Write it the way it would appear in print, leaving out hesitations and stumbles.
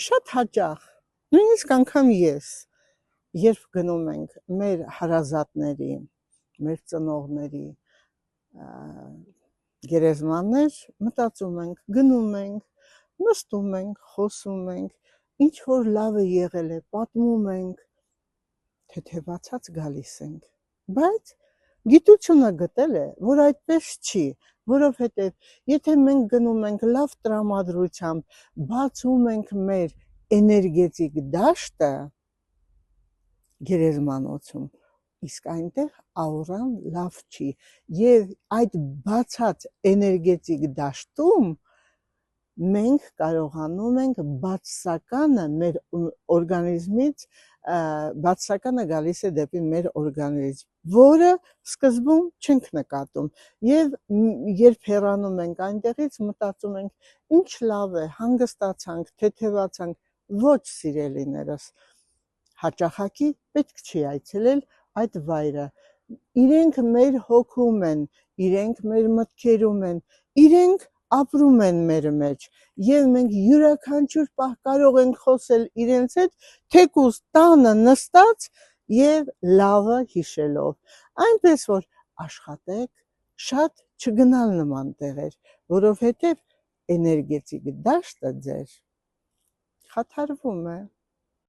շատ հաճախ, նույնիսկ անգամ ես, երբ գնում ենք մեր հարազատների, մեր ծնողների գերեզմաններ, մտածում ենք, գնում ենք, նստում ենք, խոսում ենք, ինչ որ լավը եղել է, պատմում ենք, թեթևացած գալիս ենք, բայց գիտությունը գտել է, որ այդպես չի, որովհետև եթե մենք գնում ենք լավ տրամադրությամբ, բացում ենք մեր էներգետիկ դաշտը գերեզմանոցում, իսկ այնտեղ աուրան լավ չի, եւ այդ բացած էներգետիկ դաշտում մենք կարողանում ենք բացականը մեր օրգանիզմից բացականը գալիս է դեպի մեր օրգանիզմ, որը սկզբում չենք նկատում եւ երբ հեռանում ենք այնտեղից մտածում ենք ինչ լավ է, հանգստացանք, թեթևացանք, ոչ սիրելիներս, հաճախակի պետք չի այցելել այդ վայրը, իրենք մեր հոգում են, իրենք մեր մտքերում են, իրենք ապրում են մեր մեջ եւ մենք յուրաքանչյուր պահ կարող ենք խոսել իրենց հետ թեկուզ տանը նստած եւ լավը հիշելով, այնպես որ աշխատեք շատ չգնալ նման տեղեր, որովհետեւ էներգետիկ դաշտը ձեր խաթարվում է